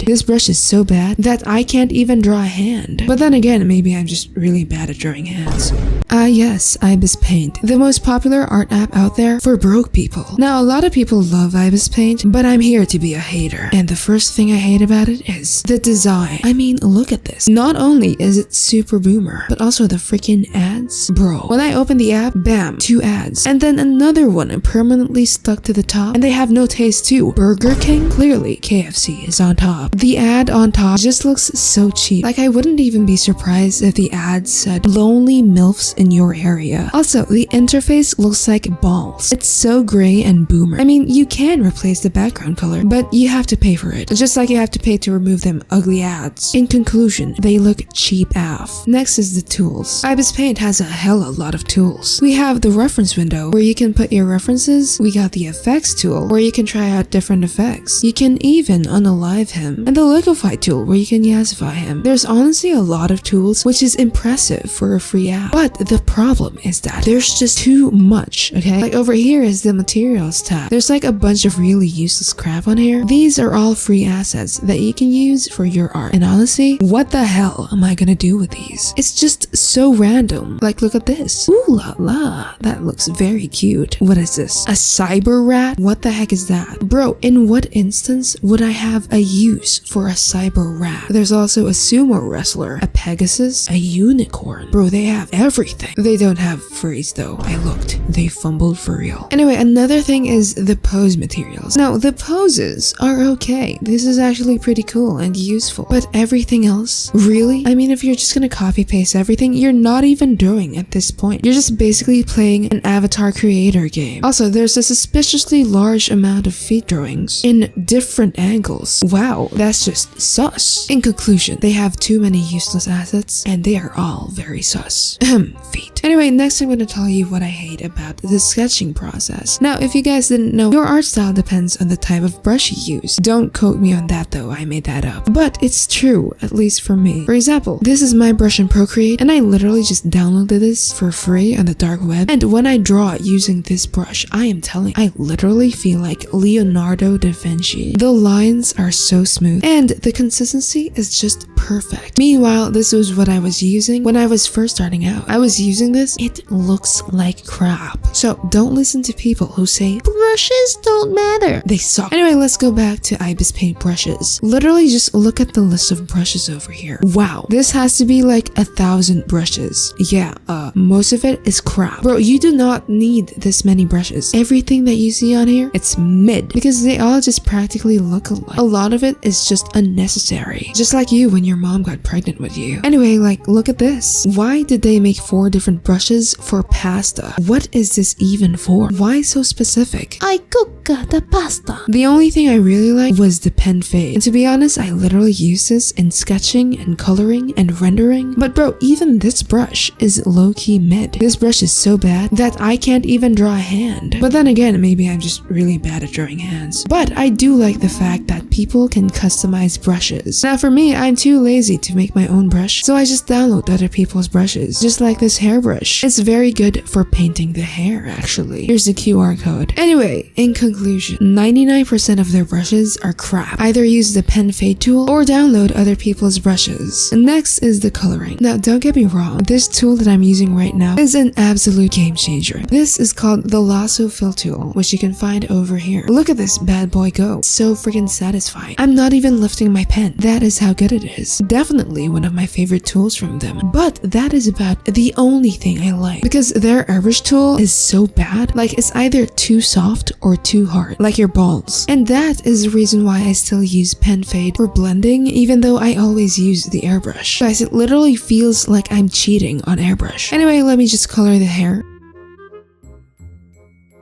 This brush is so bad that I can't even draw a hand. But then again, maybe I'm just really bad at drawing hands. Yes, Ibis Paint, the most popular art app out there for broke people. Now, a lot of people love Ibis Paint, but I'm here to be a hater. And the first thing I hate about it is the design. I mean, look at this. Not only is it super boomer, but also the freaking ads. Bro, when I open the app, bam, 2 ads. And then another one permanently stuck to the top, and they have no taste too. Burger King? Clearly, KFC is on top. The ad on top just looks so cheap. Like, I wouldn't even be surprised if the ad said lonely MILFs in your area. Also, the interface looks like balls. It's so gray and boomer. I mean, you can replace the background color, but you have to pay for it. Just like you have to pay to remove them ugly ads. In conclusion, they look cheap AF. Next is the tools. Ibis Paint has a hella lot of tools. We have the reference window, where you can put your references. We got the effects tool, where you can try out different effects. You can even unalive him. And the liquify tool, where you can yassify him. There's honestly a lot of tools, which is impressive for a free app. But the problem is that there's just too much, okay? Like over here is the materials tab. There's like a bunch of really useless crap on here. These are all free assets that you can use for your art. And honestly, what the hell am I gonna do with these? It's just so random. Like, look at this. Ooh la la. That looks very cute. What is this? A cyber rat? What the heck is that? Bro, in what instance would I have a use for a cyber rat? There's also a sumo wrestler, a Pegasus, a unicorn. Bro, they have everything. They don't have furries though. I looked. They fumbled for real. Anyway, another thing is the pose materials. Now, the poses are okay. This is actually pretty cool and useful. But everything else? Really? I mean, if you're just gonna copy paste everything, you're not even drawing at this point. You're just basically playing an avatar creator game. Also, there's a suspiciously large amount of feet drawings in different angles. Wow, that's just sus. In conclusion, they have too many useless assets and they are all very sus. Feet. Anyway, next I'm going to tell you what I hate about the sketching process. Now, if you guys didn't know, your art style depends on the type of brush you use. Don't quote me on that though, I made that up. But it's true, at least for me. For example, this is my brush in Procreate, and I literally just downloaded this for free on the dark web. And when I draw using this brush, I am telling, I literally feel like Leonardo da Vinci. The lines are so smooth, and the consistency is just perfect. Meanwhile, this was what I was using when I was first starting out. I was using this, it looks like crap. So don't listen to people who say brushes don't matter. They suck. Anyway, let's go back to Ibis Paint brushes. Literally just look at the list of brushes over here. Wow, this has to be like 1,000 brushes. Yeah, most of it is crap. Bro, you do not need this many brushes. Everything that you see on here, it's mid, because they all just practically look alike. A lot of it is just unnecessary. Just like you when your mom got pregnant with you. Anyway, like, look at this. Why did they make 4 different brushes for pasta? What is this even for? Why so specific? I cook the pasta. The only thing I really liked was the pen fade. And to be honest, I literally use this in sketching and coloring and rendering. But bro, even this brush is low-key mid. This brush is so bad that I can't even draw a hand. But then again, maybe I'm just really bad at drawing hands. But I do like the fact that people can customize brushes. Now for me, I'm too lazy to make my own brush, so I just download other people's brushes. Just like this hairbrush. It's very good for painting the hair, actually. Here's the QR code. Anyway, in conclusion, 99% of their brushes are crap. Either use the pen fade tool or download other people's brushes. Next is the coloring. Now, don't get me wrong, this tool that I'm using right now is an absolute game changer. This is called the Lasso Fill tool, which you can find over here. Look at this bad boy go. So freaking satisfying. I'm not even lifting my pen. That is how good it is. Definitely one of my favorite tools from them. But that is about the only thing I like, because their airbrush tool is so bad. Like, it's either too soft or too hard, like your balls. And that is the reason why I still use pen fade for blending, even though I always use the airbrush. Guys, it literally feels like I'm cheating on airbrush. Anyway, let me just color the hair.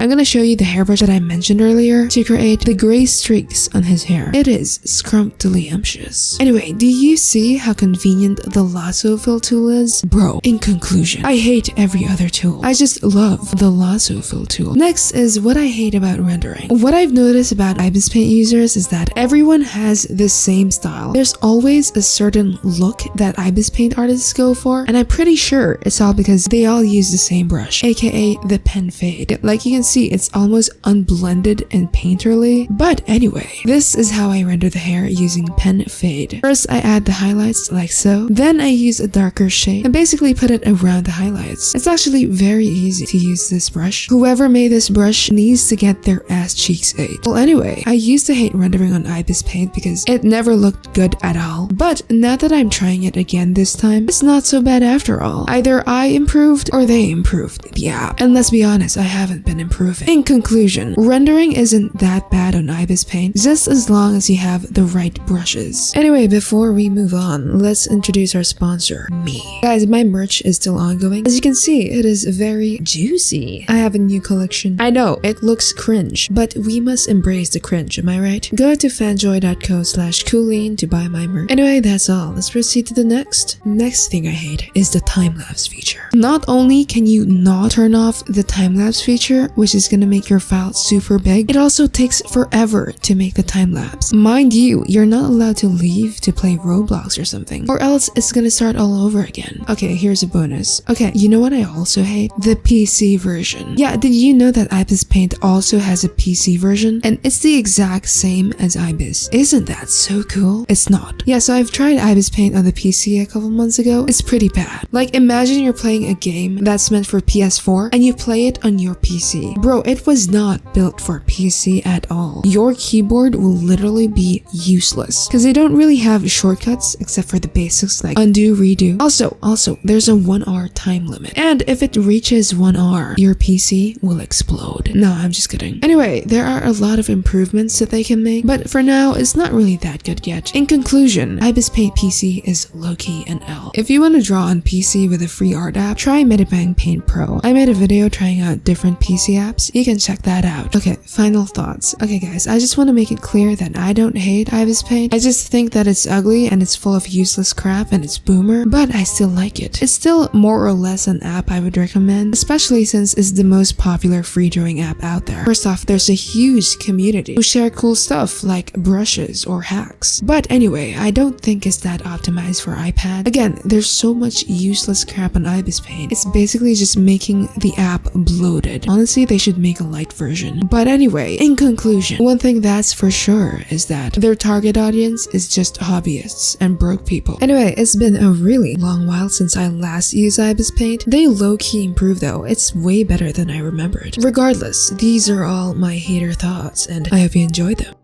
I'm gonna show you the hairbrush that I mentioned earlier to create the gray streaks on his hair. It is scrumptious. Anyway, do you see how convenient the Lasso Fill tool is? Bro, in conclusion, I hate every other tool. I just love the Lasso Fill tool. Next is what I hate about rendering. What I've noticed about Ibis Paint users is that everyone has the same style. There's always a certain look that Ibis Paint artists go for, and I'm pretty sure it's all because they all use the same brush, aka the pen fade. Like you can see see, it's almost unblended and painterly. But anyway, this is how I render the hair using pen fade. First, I add the highlights like so. Then I use a darker shade and basically put it around the highlights. It's actually very easy to use this brush. Whoever made this brush needs to get their ass cheeks ate. Well, anyway, I used to hate rendering on Ibis Paint because it never looked good at all. But now that I'm trying it again this time, it's not so bad after all. Either I improved or they improved the app. And let's be honest, I haven't been improving. In conclusion, rendering isn't that bad on Ibis Paint, just as long as you have the right brushes. Anyway, before we move on, let's introduce our sponsor, me. Guys, my merch is still ongoing. As you can see, it is very juicy. I have a new collection. I know, it looks cringe, but we must embrace the cringe, am I right? Go to fanjoy.co/Kooleen to buy my merch. Anyway, that's all. Let's proceed to the next. Next thing I hate is the time-lapse feature. Not only can you not turn off the time-lapse feature, which is gonna make your file super big, it also takes forever to make the time-lapse. Mind you, you're not allowed to leave to play Roblox or something, or else it's gonna start all over again. Okay, here's a bonus. Okay, you know what I also hate? The PC version. Yeah, did you know that Ibis Paint also has a PC version? And it's the exact same as Ibis. Isn't that so cool? It's not. Yeah, so I've tried Ibis Paint on the PC a couple months ago. It's pretty bad. Like, imagine you're playing a game that's meant for PS4 and you play it on your PC. Bro, it was not built for PC at all. Your keyboard will literally be useless because they don't really have shortcuts except for the basics like undo, redo. Also, there's a 1 hour time limit. And if it reaches 1 hour, your PC will explode. No, I'm just kidding. Anyway, there are a lot of improvements that they can make, but for now, it's not really that good yet. In conclusion, Ibis Paint PC is low-key an L. If you want to draw on PC with a free art app, try Medibang Paint Pro. I made a video trying out different PC apps. You can check that out. Okay, final thoughts. Okay guys, I just want to make it clear that I don't hate Ibis Paint. I just think that it's ugly and it's full of useless crap and it's boomer, but I still like it. It's still more or less an app I would recommend, especially since it's the most popular free drawing app out there. First off, there's a huge community who share cool stuff like brushes or hacks. But anyway, I don't think it's that optimized for iPad. Again, there's so much useless crap on Ibis Paint. It's basically just making the app bloated. Honestly, they should make a light version. But anyway, in conclusion, one thing that's for sure is that their target audience is just hobbyists and broke people. Anyway, it's been a really long while since I last used Ibis Paint. They low-key improved though. It's way better than I remembered. Regardless, these are all my hater thoughts and I hope you enjoyed them.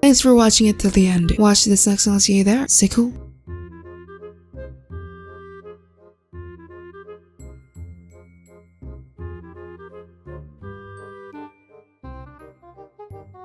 Thanks for watching it till the end. Watch this next and I'll see you there. Stay cool.